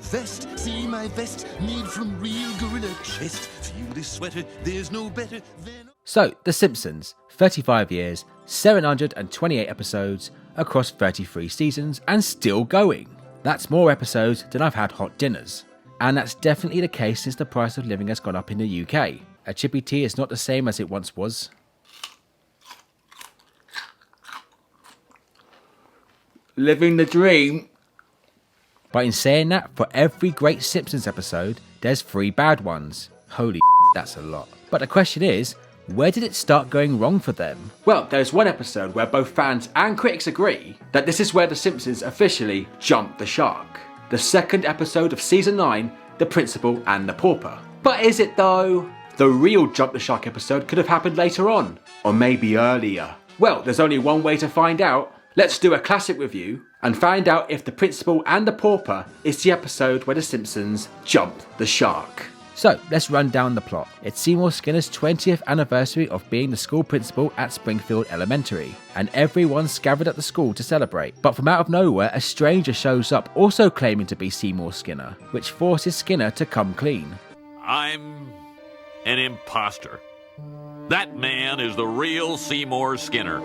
vest. See my vest, made from real gorilla chest. Feel this sweater, there's no better than... So, The Simpsons, 35 years, 728 episodes, across 33 seasons, and still going. That's more episodes than I've had hot dinners. And that's definitely the case since the price of living has gone up in the UK. A chippy tea is not the same as it once was. Living the dream. But in saying that, for every great Simpsons episode, there's 3 bad ones. Holy that's a lot. But the question is, where did it start going wrong for them? Well, there's one episode where both fans and critics agree that this is where The Simpsons officially jumped the shark. The second episode of season 9, The Principal and the Pauper. But is it though? The real jump the shark episode could have happened later on, or maybe earlier. Well, there's only one way to find out. Let's do a classic review and find out if The Principal and the Pauper is the episode where The Simpsons jumped the shark. So, let's run down the plot. It's Seymour Skinner's 20th anniversary of being the school principal at Springfield Elementary, and everyone's gathered at the school to celebrate. But from out of nowhere, a stranger shows up also claiming to be Seymour Skinner, which forces Skinner to come clean. I'm an imposter. That man is the real Seymour Skinner.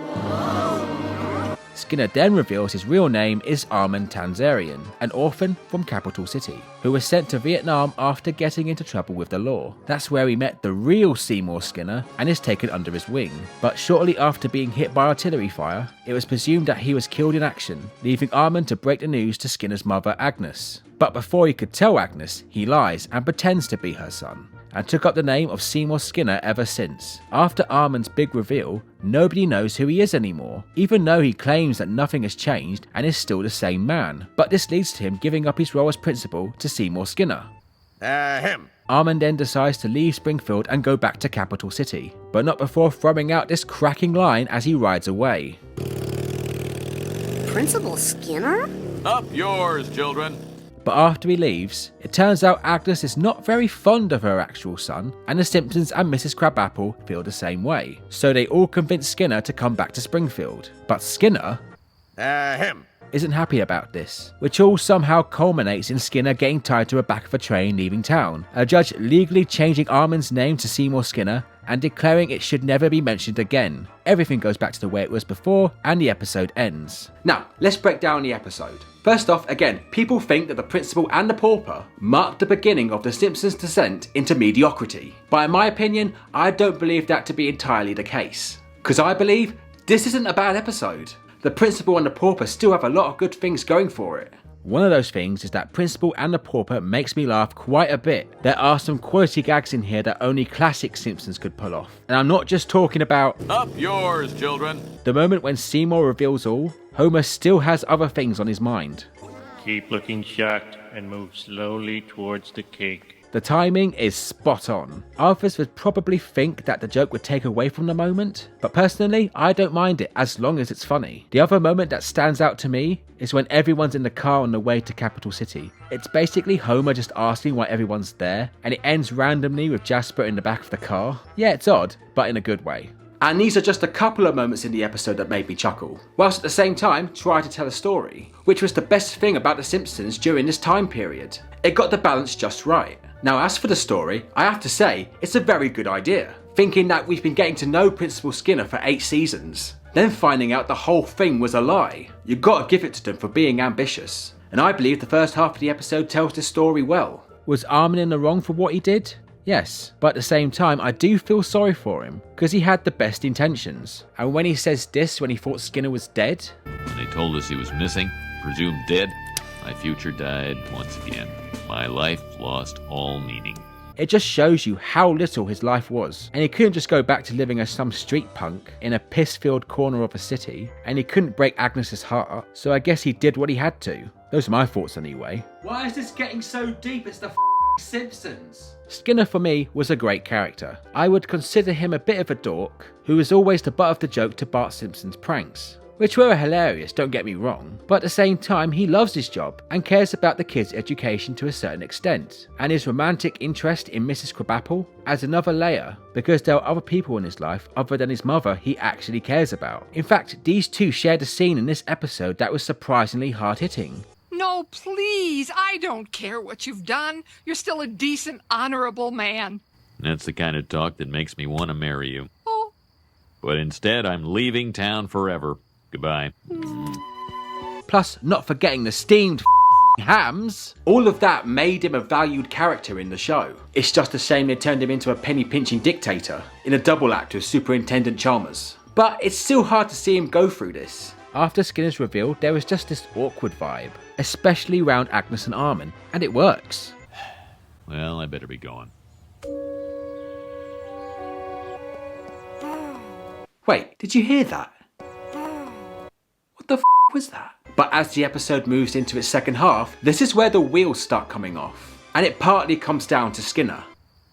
Skinner then reveals his real name is Armand Tanzarian, an orphan from Capital City, who was sent to Vietnam after getting into trouble with the law. That's where he met the real Seymour Skinner and is taken under his wing. But shortly after being hit by artillery fire, it was presumed that he was killed in action, leaving Armand to break the news to Skinner's mother, Agnes. But before he could tell Agnes, he lies and pretends to be her son, and took up the name of Seymour Skinner ever since. After Armand's big reveal, nobody knows who he is anymore, even though he claims that nothing has changed and is still the same man. But this leads to him giving up his role as principal to Seymour Skinner. Him. Armand then decides to leave Springfield and go back to Capital City, but not before throwing out this cracking line as he rides away. Principal Skinner? Up yours, children. But after he leaves, it turns out Agnes is not very fond of her actual son, and the Simpsons and Mrs. Crabapple feel the same way. So they all convince Skinner to come back to Springfield. But Skinner Him. isn't happy about this, which all somehow culminates in Skinner getting tied to the back of a train leaving town, a judge legally changing Armand's name to Seymour Skinner and declaring it should never be mentioned again. Everything goes back to the way it was before, and the episode ends. Now, let's break down the episode. First off, again, people think that The Principal and the Pauper marked the beginning of The Simpsons' descent into mediocrity. But in my opinion, I don't believe that to be entirely the case. Because I believe this isn't a bad episode. The Principal and the Pauper still have a lot of good things going for it. One of those things is that Principal and the Pauper makes me laugh quite a bit. There are some quality gags in here that only classic Simpsons could pull off. And I'm not just talking about Up yours, children. the moment when Seymour reveals all. Homer still has other things on his mind. Keep looking shocked and move slowly towards the cake. The timing is spot on. Others would probably think that the joke would take away from the moment, but personally, I don't mind it as long as it's funny. The other moment that stands out to me is when everyone's in the car on the way to Capital City. It's basically Homer just asking why everyone's there, and it ends randomly with Jasper in the back of the car. Yeah, it's odd, but in a good way. And these are just a couple of moments in the episode that made me chuckle, whilst at the same time try to tell a story, which was the best thing about The Simpsons during this time period. It got the balance just right. Now as for the story, I have to say, it's a very good idea. Thinking that we've been getting to know Principal Skinner for 8 seasons, then finding out the whole thing was a lie. You gotta give it to them for being ambitious. And I believe the first half of the episode tells this story well. Was Armin in the wrong for what he did? Yes, but at the same time I do feel sorry for him, because he had the best intentions. And when he says this when he thought Skinner was dead... When they told us he was missing, presumed dead, my future died once again. My life lost all meaning. It just shows you how little his life was. And he couldn't just go back to living as some street punk in a piss-filled corner of a city. And he couldn't break Agnes's heart, so I guess he did what he had to. Those are my thoughts anyway. Why is this getting so deep? It's the Simpsons. Skinner for me was a great character. I would consider him a bit of a dork, who was always the butt of the joke to Bart Simpson's pranks. Which were hilarious, don't get me wrong, but at the same time he loves his job and cares about the kids' education to a certain extent, and his romantic interest in Mrs. Crabapple adds another layer, because there are other people in his life other than his mother he actually cares about. In fact, these two shared a scene in this episode that was surprisingly hard-hitting. No, please, I don't care what you've done. You're still a decent, honorable man. That's the kind of talk that makes me want to marry you. Oh. But instead, I'm leaving town forever. Goodbye. Plus, not forgetting the steamed hams. All of that made him a valued character in the show. It's just a shame they turned him into a penny-pinching dictator in a double act with Superintendent Chalmers. But it's still hard to see him go through this. After Skinner's reveal, there was just this awkward vibe, especially around Agnes and Armin, and it works. Well, I better be going. Wait, did you hear that? What the was that? But as the episode moves into its second half, this is where the wheels start coming off. And it partly comes down to Skinner.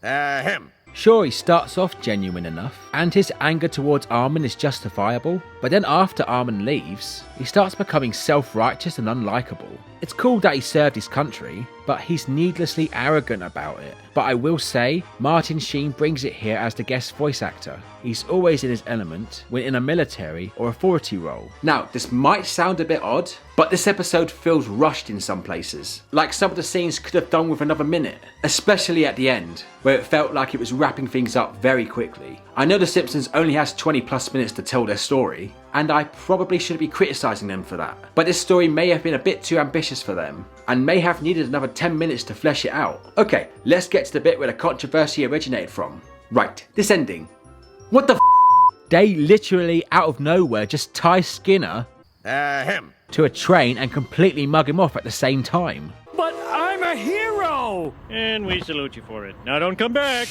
Him. Sure, he starts off genuine enough, and his anger towards Armin is justifiable, but then after Armin leaves, he starts becoming self-righteous and unlikable. It's cool that he served his country, but he's needlessly arrogant about it. But I will say, Martin Sheen brings it here as the guest voice actor. He's always in his element when in a military or authority role. Now, this might sound a bit odd, but this episode feels rushed in some places. Like some of the scenes could have done with another minute, especially at the end, where it felt like it was wrapping things up very quickly. I know The Simpsons only has 20 plus minutes to tell their story, and I probably shouldn't be criticising them for that. But this story may have been a bit too ambitious for them, and may have needed another 10 minutes to flesh it out. Okay, let's get to the bit where the controversy originated from. Right, this ending. What the They literally, out of nowhere, just tie Skinner Him. to a train and completely mug him off at the same time. But I'm a hero! And we salute you for it. Now don't come back.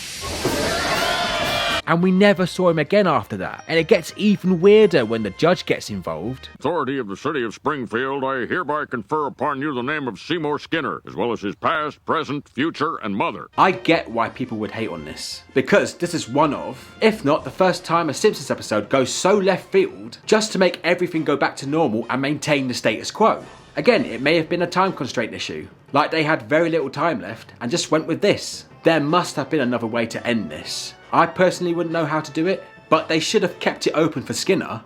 And we never saw him again after that. And it gets even weirder when the judge gets involved. Authority of the city of Springfield, I hereby confer upon you the name of Seymour Skinner, as well as his past, present, future, and mother. I get why people would hate on this, because this is one of, if not the first time a Simpsons episode goes so left field just to make everything go back to normal and maintain the status quo. Again, it may have been a time constraint issue, like they had very little time left and just went with this. There must have been another way to end this. I personally wouldn't know how to do it, but they should have kept it open for Skinner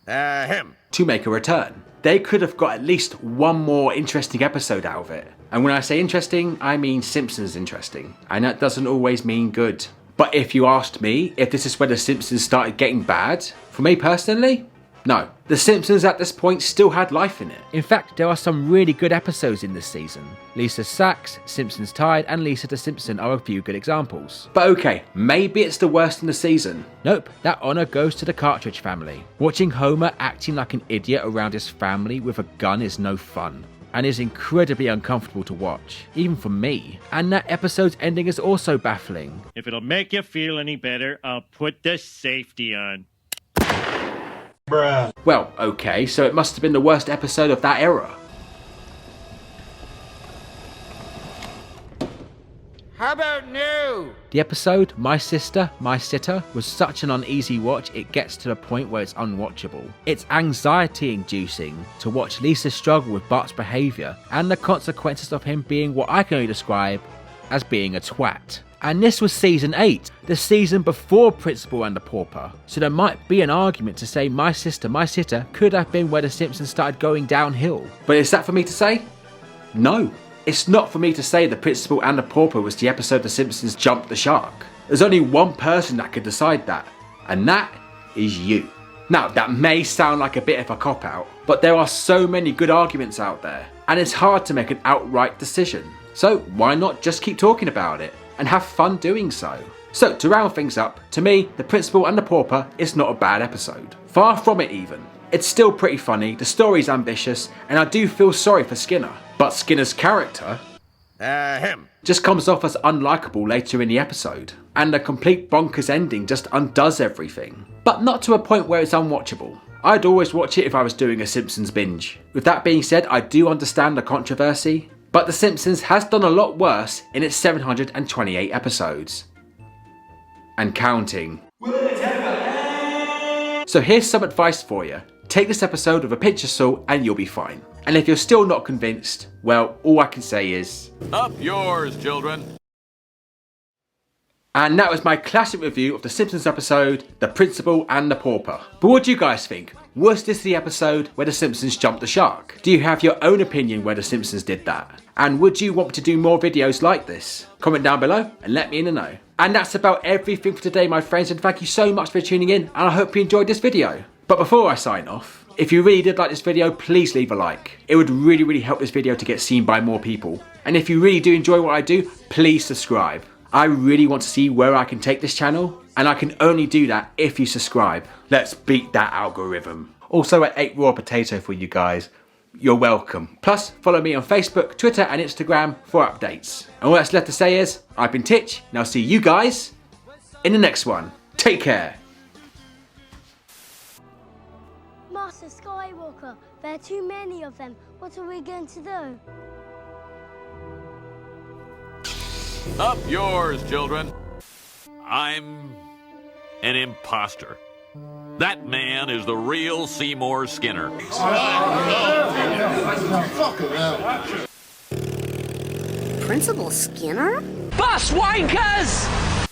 Him. to make a return. They could have got at least one more interesting episode out of it. And when I say interesting, I mean Simpsons interesting. And that doesn't always mean good. But if you asked me if this is where The Simpsons started getting bad, for me personally, no. The Simpsons at this point still had life in it. In fact, there are some really good episodes in this season. Lisa's Sax, Simpsons Tied, and Lisa the Simpson are a few good examples. But okay, maybe it's the worst in the season. Nope, that honour goes to the Cartridge family. Watching Homer acting like an idiot around his family with a gun is no fun, and is incredibly uncomfortable to watch, even for me. And that episode's ending is also baffling. If it'll make you feel any better, I'll put the safety on. Well, okay, so it must have been the worst episode of that era. How about new? The episode, My Sister, My Sitter, was such an uneasy watch it gets to the point where it's unwatchable. It's anxiety inducing to watch Lisa struggle with Bart's behaviour and the consequences of him being what I can only describe as being a twat. And this was season 8, the season before Principal and the Pauper. So there might be an argument to say My Sister, My Sitter could have been where The Simpsons started going downhill. But is that for me to say? No. It's not for me to say The Principal and the Pauper was the episode The Simpsons jumped the shark. There's only one person that could decide that, and that is you. Now, that may sound like a bit of a cop-out, but there are so many good arguments out there, and it's hard to make an outright decision. So why not just keep talking about it, and have fun doing so? So to round things up, to me, The Principal and the Pauper is not a bad episode. Far from it even. It's still pretty funny, the story's ambitious, and I do feel sorry for Skinner. But Skinner's character Him. just comes off as unlikable later in the episode, and the complete bonkers ending just undoes everything. But not to a point where it's unwatchable. I'd always watch it if I was doing a Simpsons binge. With that being said, I do understand the controversy, but The Simpsons has done a lot worse in its 728 episodes. And counting. So here's some advice for you. Take this episode with a pinch of salt and you'll be fine. And if you're still not convinced, well, all I can say is... Up yours, children. And that was my classic review of the Simpsons episode, The Principal and the Pauper. But what do you guys think? Was this the episode where the Simpsons jumped the shark? Do you have your own opinion where the Simpsons did that? And would you want me to do more videos like this? Comment down below and let me in the know. And that's about everything for today, my friends, and thank you so much for tuning in, and I hope you enjoyed this video. But before I sign off, if you really did like this video, please leave a like. It would really help this video to get seen by more people. And if you really do enjoy what I do, please subscribe. I really want to see where I can take this channel, and I can only do that if you subscribe. Let's beat that algorithm. Also, I ate raw potato for you guys. You're welcome. Plus, follow me on Facebook, Twitter and Instagram for updates. And all that's left to say is, I've been Titch, and I'll see you guys in the next one. Take care. Master Skywalker, there are too many of them. What are we going to do? Up yours, children. I'm an imposter. That man is the real Seymour Skinner. Principal Skinner? Bus wankers!